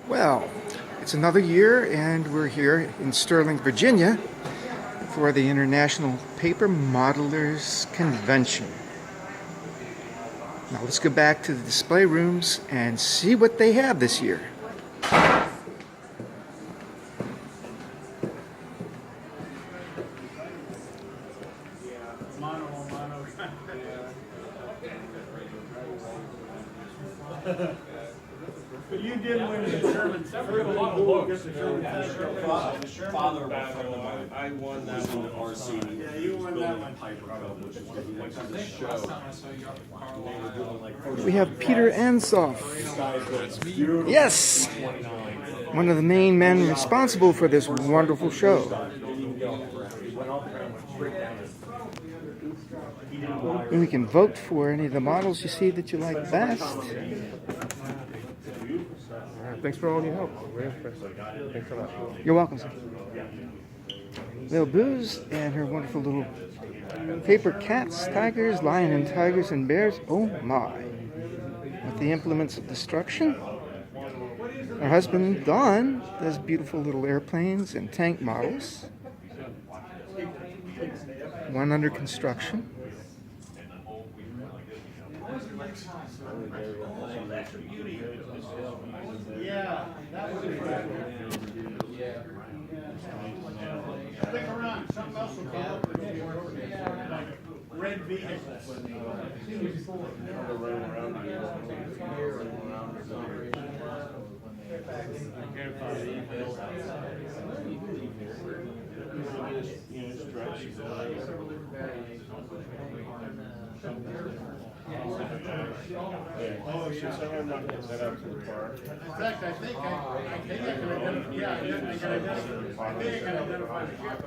Well, it's another year, and we're here in Sterling, Virginia for the International Paper Modelers Convention. Now let's go back to the display rooms and see what they have this year. But you did win the Sherman. Father of a friend of mine. I won that one at RC. Yeah, you won that one. Piper Cup, which is what we went to the show. They were doing like first. We have Peter Ansoff. Yes! One of the main men responsible for this wonderful show. And we can vote for any of the models you see that you like best. Thanks for all your help. Very impressive. Thanks a lot. You're welcome, sir. Little Booze and her wonderful little paper cats, tigers, lion and tigers and bears. Oh my. With the implements of destruction. Her husband, Don, does beautiful little airplanes and tank models. One under construction. Yeah, that was a Stick around, something else will come up with you. Like red vehicles. Oh, shit, so I'm not getting that out to the car. In fact, I think I can identify, yeah, I can identify the ship.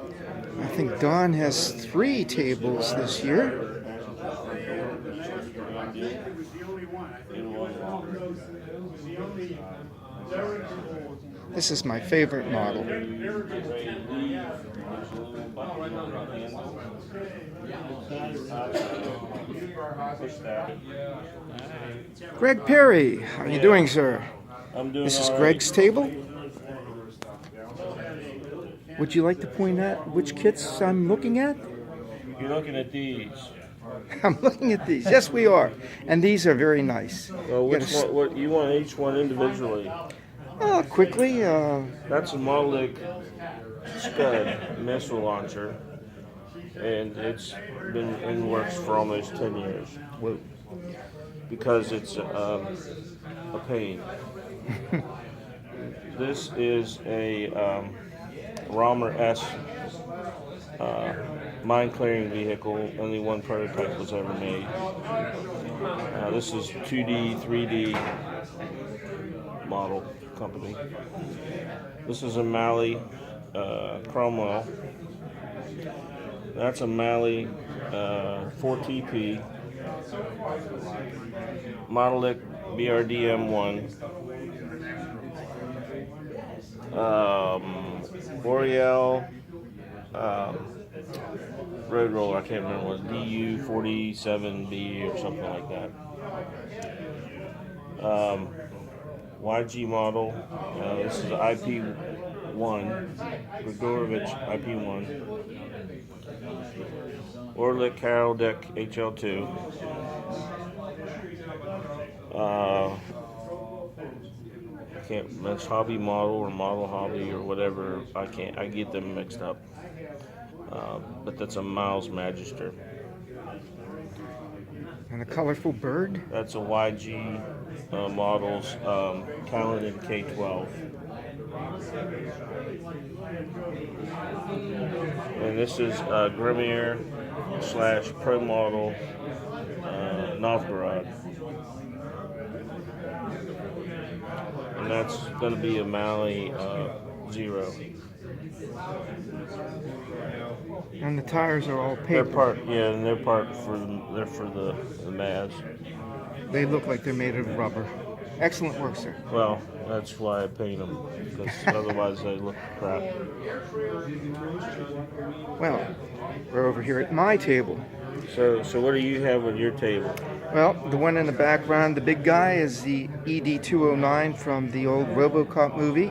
I think Don has 3 tables this year. I think it was the only one. I think it was the only. This is my favorite model. Greg Perry, how are you doing, sir? I'm doing This is all right. Greg's table. Would you like to point out which kits I'm looking at? You're looking at these. I'm looking at these. Yes, we are. And these are very nice. Well, You which gotta one? What you want each one individually? quickly, That's a Maulik Scud missile launcher, and it's been in works for almost 10 years. Because it's a pain. This is a Romer S mine clearing vehicle. Only one prototype was ever made. This is 2D, 3D model company. This is a Mali Cromwell. That's a Mali 4TP. Maulik BRDM1. Boreal Road Roller, I can't remember what, DU47B or something like that. YG model, this is IP1, Grigorovich IP1. Orlik Carol Deck HL2. That's hobby model or model hobby or whatever. I get them mixed up. But that's a Miles Magister. and a colorful bird. That's a YG models Caledon K12. And this is Grimir / Pro Model Novgorod. And that's going to be a Mali 0. And the tires are all They're paper. they're part for the Mavs. They look like they're made of rubber. Excellent work, sir. Well, that's why I paint them, because otherwise they look crap. Well, we're over here at my table. So what do you have on your table? Well, the one in the background, the big guy, is the ED-209 from the old RoboCop movie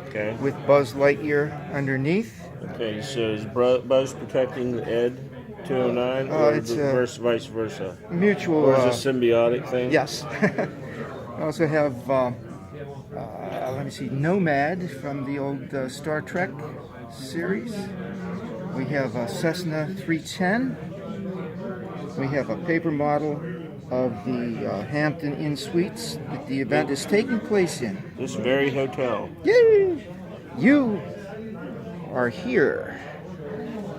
Okay. with Buzz Lightyear underneath. Okay, so is Buzz protecting Ed 209 or It's vice versa? Mutual. Or is it a symbiotic thing? Yes. I also have, let me see, Nomad from the old Star Trek series. We have a Cessna 310. We have a paper model of the Hampton Inn Suites that the event is taking place in. This very hotel. Yay! You are here.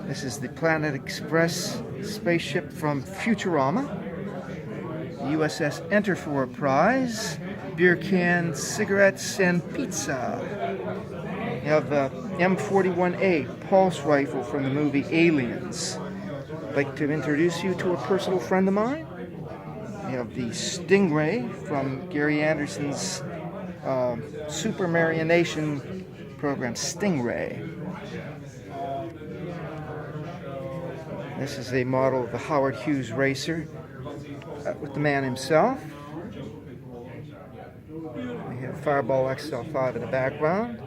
This is the Planet Express spaceship from Futurama. USS Enterprise, beer cans, cigarettes, and pizza. You have the M41A pulse rifle from the movie Aliens. I'd like to introduce you to a personal friend of mine. We have the Stingray from Gary Anderson's Super Marionation program, Stingray. This is a model of the Howard Hughes racer with the man himself. We have Fireball XL5 in the background.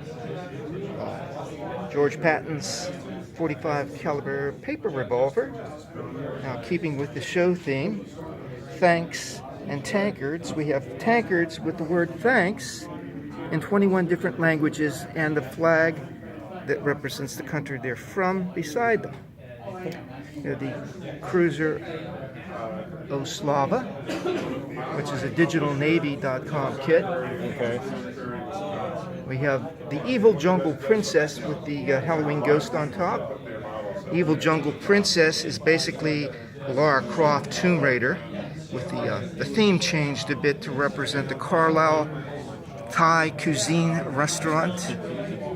George Patton's .45 caliber paper revolver. Now, keeping with the show theme, thanks and tankards. We have tankards with the word thanks in 21 different languages and the flag that represents the country they're from beside them. You have the cruiser Oslava, which is a digitalnavy.com kit. Okay. We have the Evil Jungle Princess with the Halloween ghost on top. Evil Jungle Princess is basically Lara Croft Tomb Raider, with the theme changed a bit to represent the Carlisle Thai cuisine restaurant,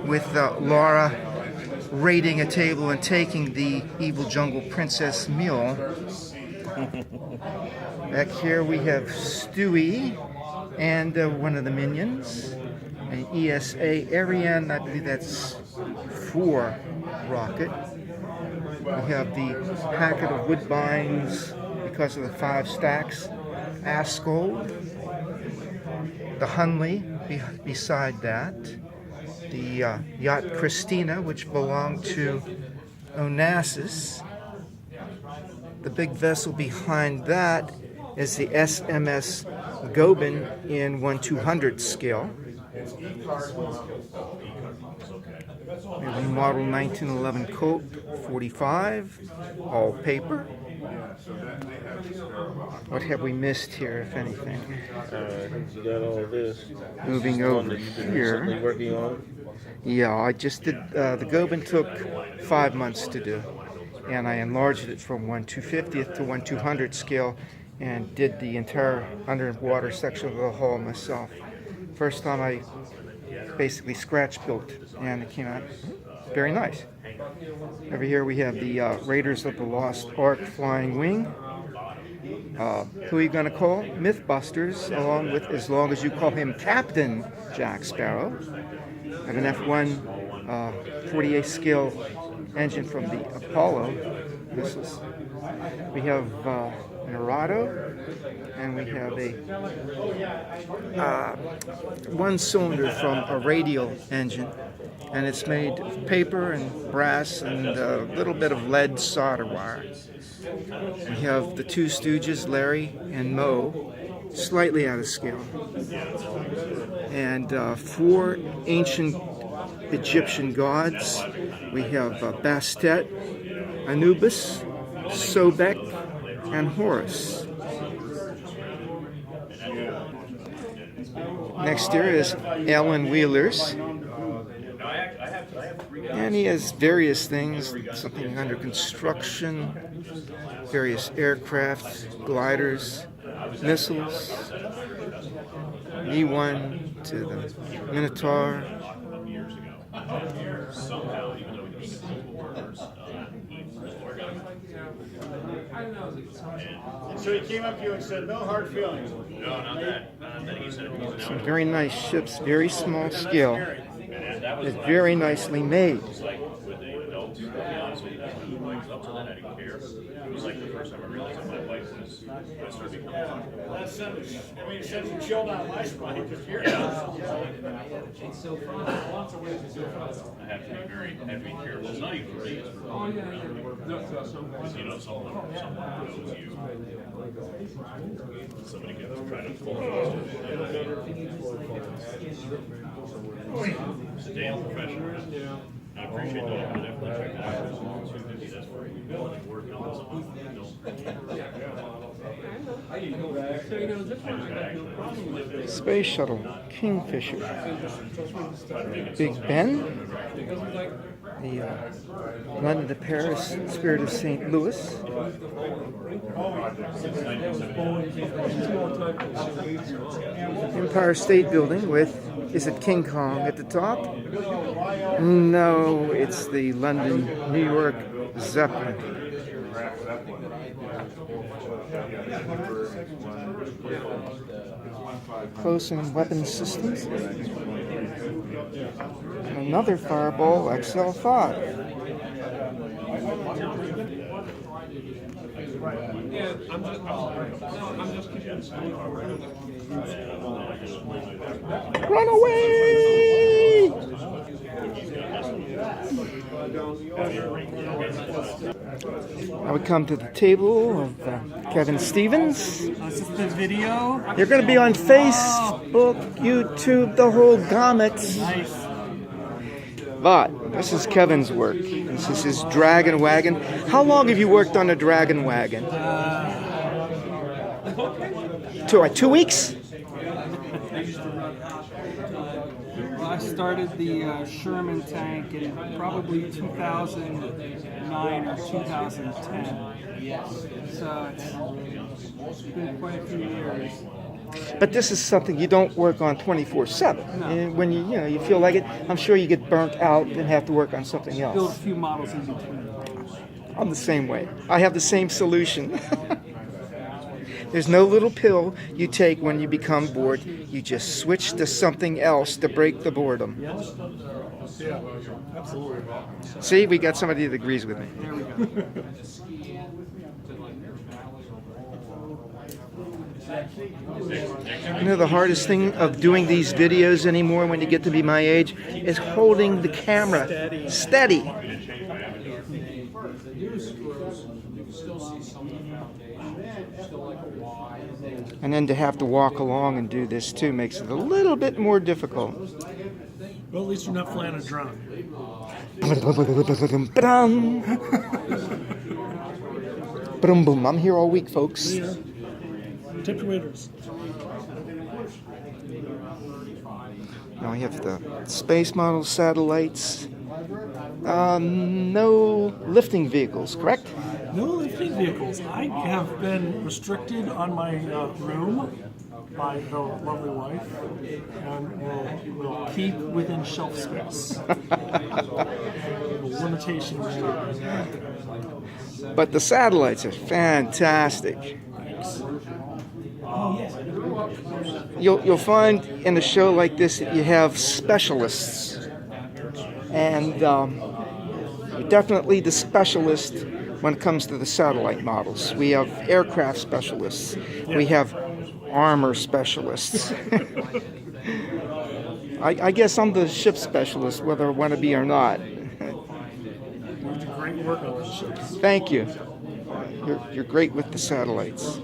with Lara raiding a table and taking the Evil Jungle Princess meal. Back here we have Stewie and one of the minions, an ESA Ariane, I believe that's 4 rocket. We have the packet of Woodbines because of the 5 stacks, Askold, the Hunley beside that, the yacht Christina, which belonged to Onassis. The big vessel behind that is the SMS Goeben in 1/200 scale. We have a model 1911 Colt 45, all paper. What have we missed here, if anything? You got all of this. Moving One over that you've been here. recently working on. Yeah, I just did, the Goeben took 5 months to do, and I enlarged it from 1/250th to 1/200 scale and did the entire underwater section of the hull myself. First time I basically scratch built, and it came out very nice. Over here we have the Raiders of the Lost Ark Flying Wing. Who are you going to call? Mythbusters, along with, as long as you call him Captain Jack Sparrow. I have an F1 48 scale engine from the Apollo missiles. We have an Arado, and we have a 1-cylinder from a radial engine, and it's made of paper and brass and a little bit of lead solder wire. We have the 2 Stooges, Larry and Moe, slightly out of scale, and 4 ancient Egyptian gods. We have Bastet, Anubis, Sobek, and Horus. Next here is Alan Wheeler's, and he has various things, something under construction, various aircraft, gliders, missiles, E1 to the Minotaur. So he came up to you and said, no hard feelings. Some very nice ships, very small scale. It's very nicely made. That sentence, I mean, it says you chilled out my spine just here. I have to be careful. It's not even for me, it's for someone knows you. Somebody gets trying to pull it off. Stay professional. I appreciate that, but definitely check it out. 250, that's where you go and work on something. Space Shuttle, Kingfisher, Big Ben, the London to Paris, Spirit of St. Louis, Empire State Building with, is it King Kong at the top? No, it's the London, New York Zeppelin. Close-in weapon systems. And another Fireball XL5. Run away! Now we come to the table of Kevin Stevens. This is the video. You're going to be on Facebook, YouTube, the whole gamut. Nice. But this is Kevin's work. This is his Dragon Wagon. How long have you worked on the Dragon Wagon? 2 weeks? I started the Sherman tank in probably 2009 or 2010. So it's been quite a few years. But this is something you don't work on 24/7. No. And when you feel like it, I'm sure you get burnt out and have to work on something Build a else. few models in between. I'm the same way. I have the same solution. There's no little pill you take when you become bored. You just switch to something else to break the boredom. Yeah, absolutely. See, we got somebody that agrees with me. There we go. You know, the hardest thing of doing these videos anymore when you get to be my age is holding the camera steady. And then to have to walk along and do this too makes it a little bit more difficult. Well, at least you're not flying a drone. Boom, I'm here all week, folks. Tip your waiters. Now we have the space model satellites. No lifting vehicles, correct? No lifting vehicles. I have been restricted on my room by the lovely wife, and will keep within shelf space. Limitations. But the satellites are fantastic. You'll find in a show like this that you have specialists, and you're definitely the specialist when it comes to the satellite models. We have aircraft specialists. We have armor specialists. I guess I'm the ship specialist, whether I want to be or not. You do great work on those ships. Thank you. You're great with the satellites.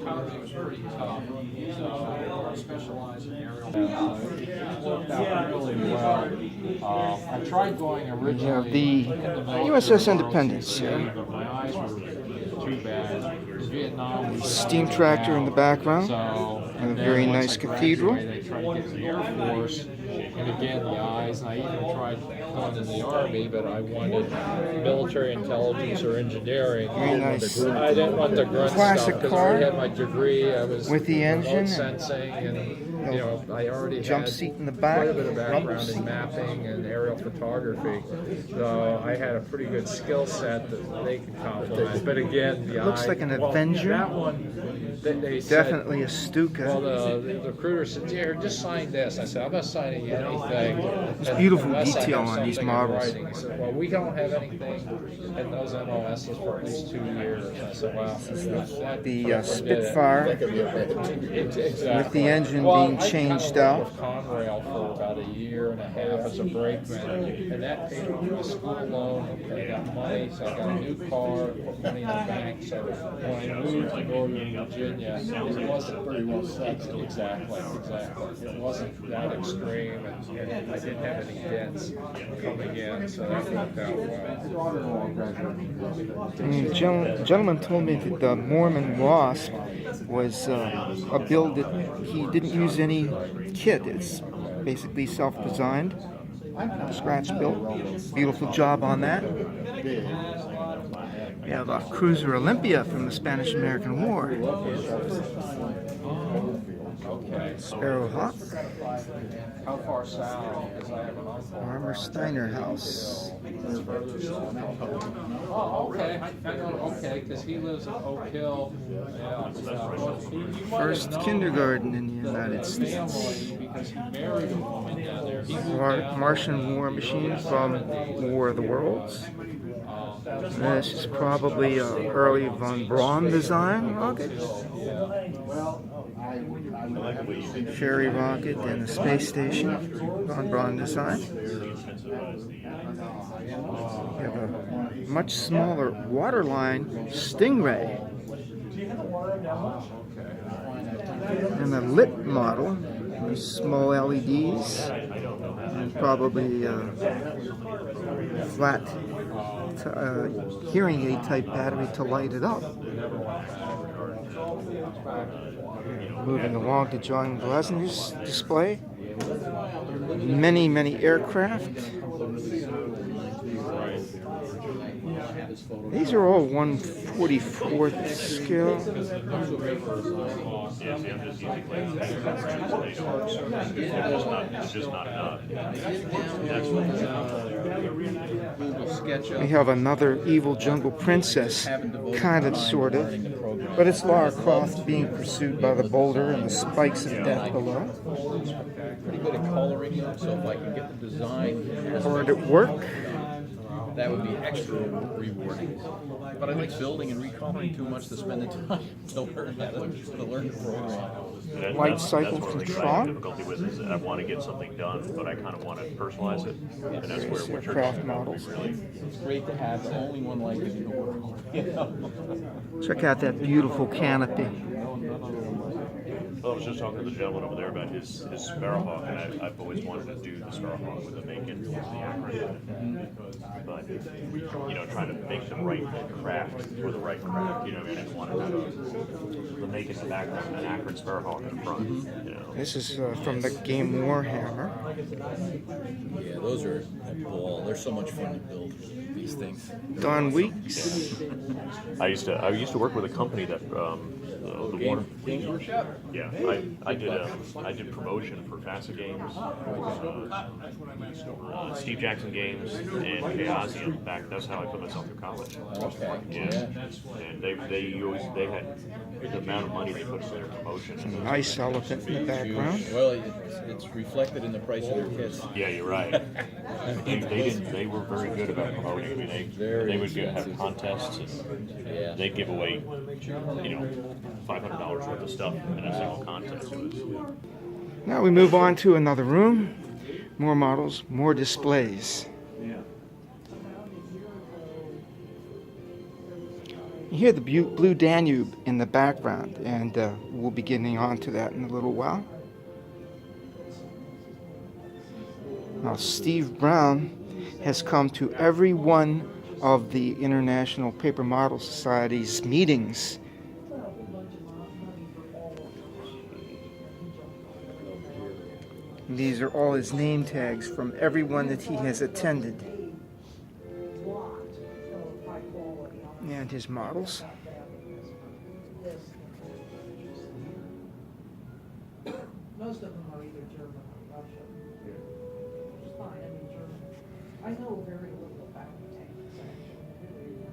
Really well. I tried going We originally. have the USS Independence here. But my eyes were too bad. Vietnam was Steam tractor in the background. so. And a very then once nice I cathedral. graduated, I tried to get in the Air Force, and again the eyes. And I even tried going in the Army, but I wanted military intelligence or engineering. Very nice. I didn't want the grunt Classic stuff because I car already had my degree. I was with the engine remote sensing and you know, I already Jump had seat in the back, quite a bit of rumble background seat. in mapping and aerial photography, so I had a pretty good skill set that they could complement. But again, the Looks eye, like an well, Avenger. That one, they said, Definitely a Stuka. well, the recruiter said, "Here, just sign this." I said, "I'm not signing anything." There's beautiful unless I detail have on these something in models. writing." He said, "Well, we don't have anything in those MOSs for at least 2 years." I said, "Wow." The Spitfire Exactly. with the engine Well, being I changed kind of out. worked with Conrail for about a year and a half as a brakeman, and that paid for my school loan. I got money, so I got a new car, put money in the bank. So when I moved to Northern Virginia, it wasn't very well set. Exactly. It wasn't that extreme, and I didn't have any debts coming in, so that worked out well. Gentleman told me that the Mormon Wasp was a build that he didn't use any kit. It's basically self-designed, scratch built. Beautiful job on that. We have a Cruiser Olympia from the Spanish-American War. Sparrowhawk. How far south? Because I have an uncle. Armour Steiner House. Oh, okay. Okay, because he lives in Oak Hill. Yeah. First kindergarten in the United States. Family, because he married a woman down there. He moved Martian war machine from War of the Worlds. This is probably an early von Braun design rocket. Sherry rocket and the space station, von Braun design. We have a much smaller waterline Stingray. And a lit model with small LEDs and probably flat hearing aid type battery to light it up. Moving along to John Glasner's display. Many aircraft. These are all 1/44th scale. It's just not enough. We have another evil jungle princess, kind of, sort of, but it's Lara Croft being pursued by the boulder and the spikes of death below. Pretty good at coloring them, so if I can get the design, Hard at work. that would be extra rewarding. But I like building and recoloring too much to spend the time to learn how to learn the program. Light cycle That's from one of the things I Tron. have difficulty with is that I want to get something done, but I kind of want to personalize it, and that's where what you're Craft talking about models. really. It's great to have the only one like it in the world. You know? Check out that beautiful canopy. Well, I was just talking to the gentleman over there about his Sparrowhawk, and I've always wanted to do the Sparrowhawk with the Macon, the Akron. But, you know, trying to make the right craft for the right craft, you know, I didn't want to have the Macon in the background and an Akron Sparrowhawk in the front, you know. This is from the game Warhammer. Yeah, those are a ball. They're so much fun to build these things. Don Weeks. I used to work with a company that the Warner. Games Workshop? Yeah, I did promotion for FASA games, Steve Jackson games, and Chaosium. Back, that's how I put myself through college. Okay. Yeah, and they had the amount of money they put into their promotion. Nice elephant in the background. Well, it's reflected in the price of their kits. Yeah, you're right. They were very good about promoting. I mean, they would have contests and they'd give away, you know, $500 worth of stuff in a single contest. Now we move on to another room. More models, more displays. You hear the Blue Danube in the background, and we'll be getting on to that in a little while. Now, Steve Brown has come to every one of the International Paper Model Society's meetings. These are all his name tags from everyone that he has attended. And his models. most of them are either German or Russian, which is fine. I mean, German. I know very little about tanks, actually. Really,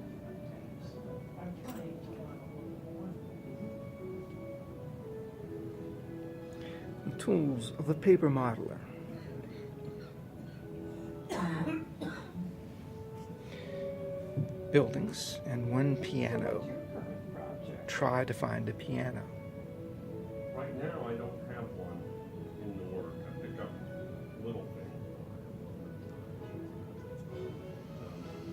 tanks. I'm trying to learn a little more. The tools of a paper modeler. Buildings and one piano. Try to find a piano. Right now, I don't have one in the work. I pick up little things.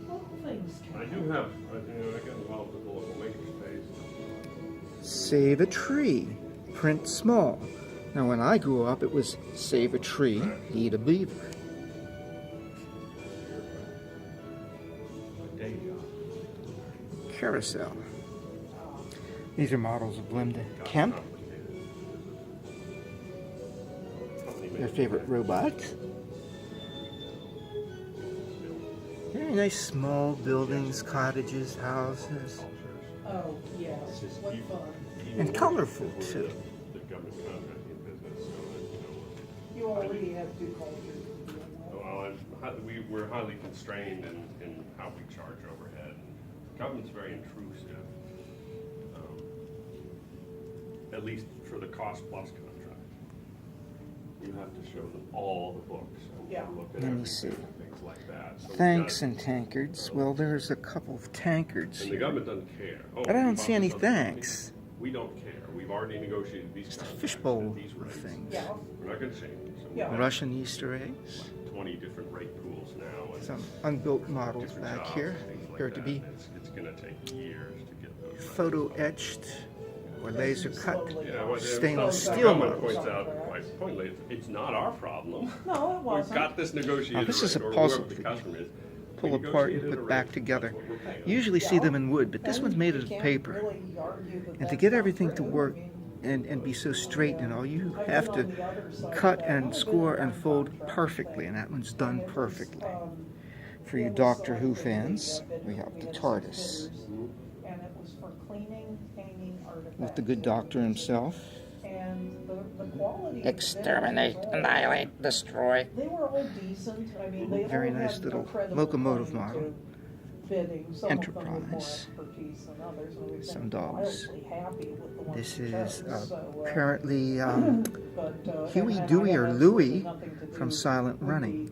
Little things I can do have, I get involved with the local makerspace. Save a tree. Print small. Now when I grew up it was save a tree, eat a beaver. Day job. Carousel. These are models of Linda Kemp. Their favorite robot. Very nice small buildings, cottages, houses. Oh, yes, what fun. And colorful too. The government contracting business, so, You already have two cultures. we're highly constrained in how we charge overhead. Government's very intrusive, at least for the cost plus contract. You have to show them all the books and Yeah. look at Let me everything see. and things like that. So we've Thanks got- and tankards. Well, there's a couple of tankards And the here. government doesn't care. Oh, But I don't we see bought any this other company. thanks. We don't care. We've already negotiated these Just a contracts fishbowl at these of rates. things. Yeah, We're not gonna change. So we've Yeah. got Russian Easter eggs. 20 different rate pools now. And Some unbuilt models different back jobs here. and things like Appear to that. be It's gonna take years to get those. rates. photo etched or laser cut slowly. Yeah, well, stainless the steel government models. points out quite pointedly, it's not our problem. No, it We've wasn't. got this negotiated. Now, this is a rate, or puzzle whoever the that you customer is. pull We apart and negotiated put a back rate, together. that's what we're paying. You usually see Yeah. them in wood, but this And one's made you of can't paper. really argue that And to that's get not everything to true. work I mean, and be so straight and all, you I've have been to on the other side of cut that. and I've been score on and fold contract perfectly, thing. and that one's And done it was, perfectly. For you it was Doctor Who selected, fans, we have had the six TARDIS bidders, And it was for cleaning, hanging artifacts. with the good doctor himself. And the quality. of the Exterminate, bidders was all- annihilate, destroy. They were all decent. I mean, they Very all nice had little a credible locomotive claim model. to bidding. Some of them with more Enterprise. expertise than others, and we've Some been dogs. wildly happy with the ones This we is chose, so, apparently but, Huey, and I Dewey, have or absolutely Louie nothing to from do Silent with Running.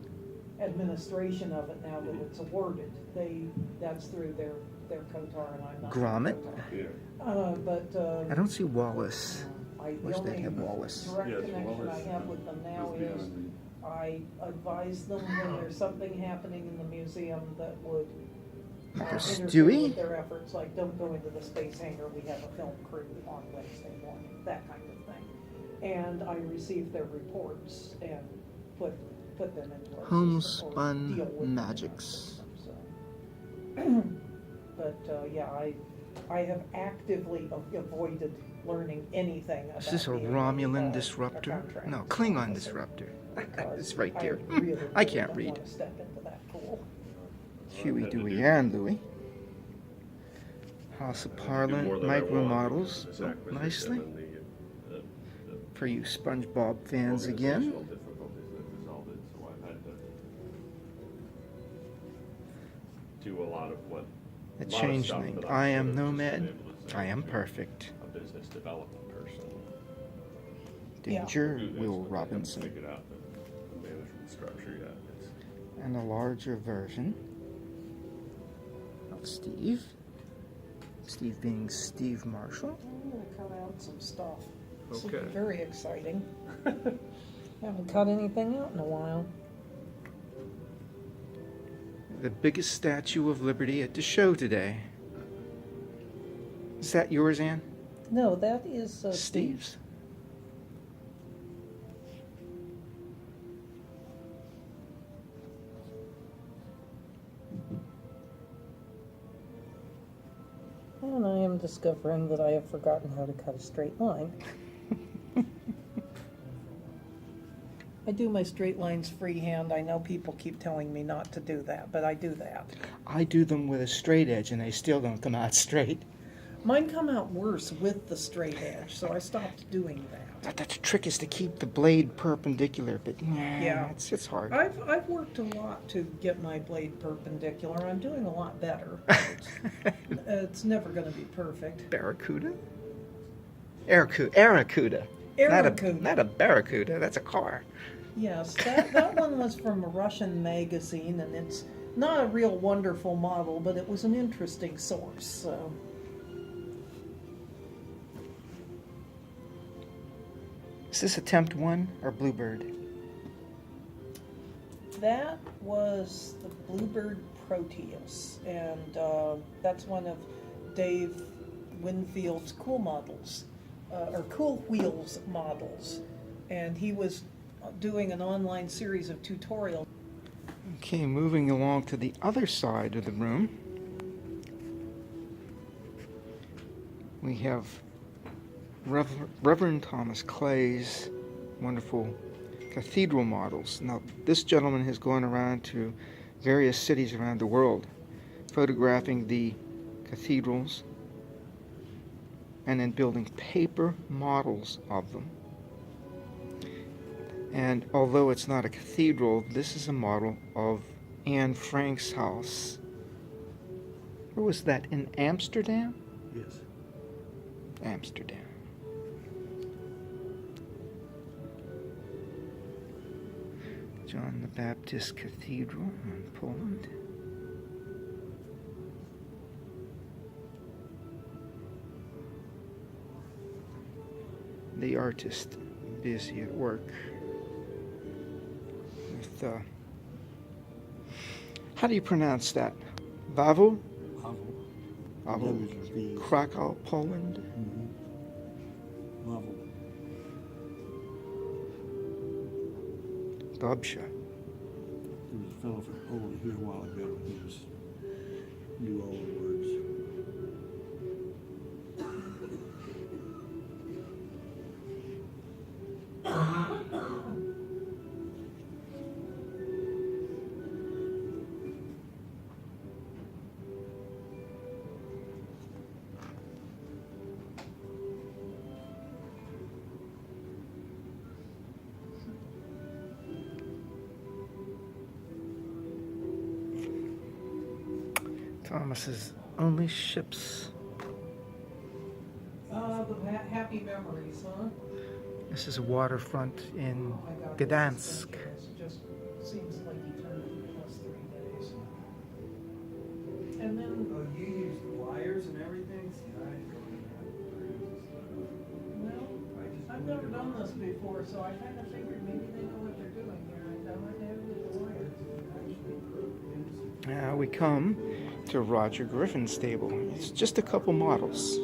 the administration of it now that it's awarded. That's through their Kotar, and I'm not. Grommet. But. I don't see Wallace. The Wish they'd only have Wallace. direct Yes, connection Wallace I have with them now is I advise them when there's something happening in the museum that would There's interfere Stewie. with their efforts, like don't go into the space hangar, we have a film crew on Wednesday morning, that kind of thing. And I receive their reports and put them into our system or Homespun deal with them in our Magics. system, so. But, yeah, I have actively avoided learning anything about Is this a being Romulan a disruptor? contract No, Klingon officer, disruptor. because It's right there. I really, I really can't don't read. wanna step into that pool. Huey, Dewey, and Louie. House of Parliament micro models built nicely. For you SpongeBob fans again. Do a lot of what. A lot of stuff changeling. that I should've am just no been man. able to say I am to perfect. A business development person. Danger, Do this, Will but they haven't Robinson. figured out the management structure yet. It's- And a larger version of Steve. Steve being Steve Marshall. I'm gonna cut out some stuff. This will be Okay. very exciting. Haven't cut anything out in a while. The biggest statue of Liberty at the show today. Is that yours, Ann? No, that is Steve's. And I am discovering that I have forgotten how to cut a straight line. I do my straight lines freehand. I know people keep telling me not to do that, but I do that. I do them with a straight edge and they still don't come out straight. Mine come out worse with the straight edge, so I stopped doing that. The trick is to keep the blade perpendicular, but Yeah. it's hard. I've worked a lot to get my blade perpendicular. I'm doing a lot better. It's never going to be perfect. Barracuda? Aracuda. Aracuda. Not a barracuda, that's a car. Yes, that one was from a Russian magazine, and it's not a real wonderful model, but it was an interesting source. So. Is this Attempt 1 or Bluebird? That was the Bluebird Proteus, and that's one of Dave Winfield's Cool Models, or Cool Wheels models, and he was doing an online series of tutorials. Okay, moving along to the other side of the room. We have Reverend Thomas Clay's wonderful cathedral models. Now, this gentleman has gone around to various cities around the world, photographing the cathedrals and then building paper models of them. And although it's not a cathedral, this is a model of Anne Frank's house. Where was that? In Amsterdam? Yes. Amsterdam. John the Baptist Cathedral in Poland. The artist busy at work with, how do you pronounce that? Wawel? Wawel. Krakow, Poland. Dobsha. There was a fellow from Poland here a while ago. He just knew all the words. Thomas's Only Ships. The happy memories, huh? This is a waterfront in Oh my God, Gdansk. It just seems like eternity plus 3 days. And then, Oh, you use the wires and everything? well, I've never done this before, so I kind of figured maybe they know what they're doing here. I might have to the wires. Now we come to Roger Griffin's stable. It's just a couple models.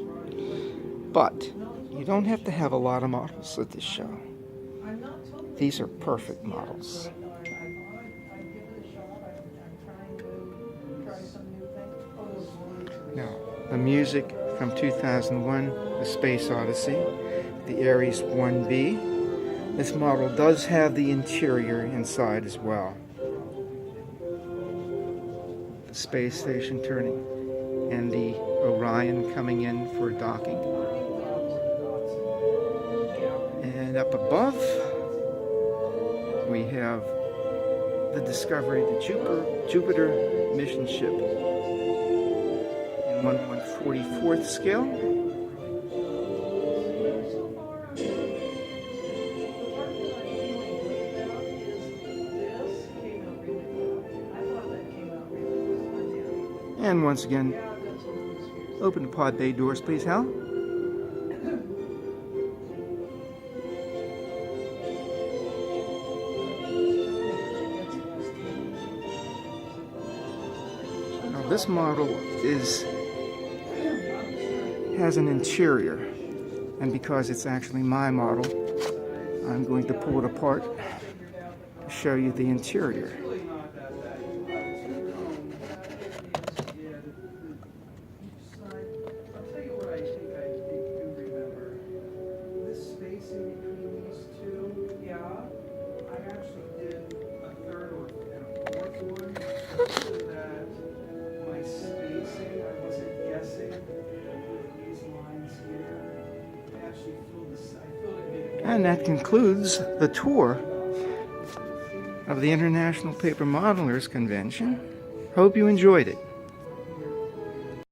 But you don't have to have a lot of models at this show. I'm not totally These are perfect models. but I thought I'd give it a shot. I'm trying to try some new things. Now, the music from 2001, The Space Odyssey, the Ares 1B. This model does have the interior inside as well. The space station turning and the Orion coming in for docking. And up above, we have the Discovery, the Jupiter mission ship in 1/144th scale. So far, the part that I'm feeling good about is this came out really well. I thought that came out really well. And once again, Yeah, I've got some loose fears. open the pod bay doors, please, Hal. Now, this model has an interior, and because it's actually my model, I'm going to pull it apart to show you the interior. I'll tell you what I think I do remember. This space in between these two, yeah, I actually did a third and a fourth one so that my spacing, I wasn't guessing these lines here. I actually filled this, I filled it in. And that concludes the tour of the International Paper Modelers Convention. Hope you enjoyed it.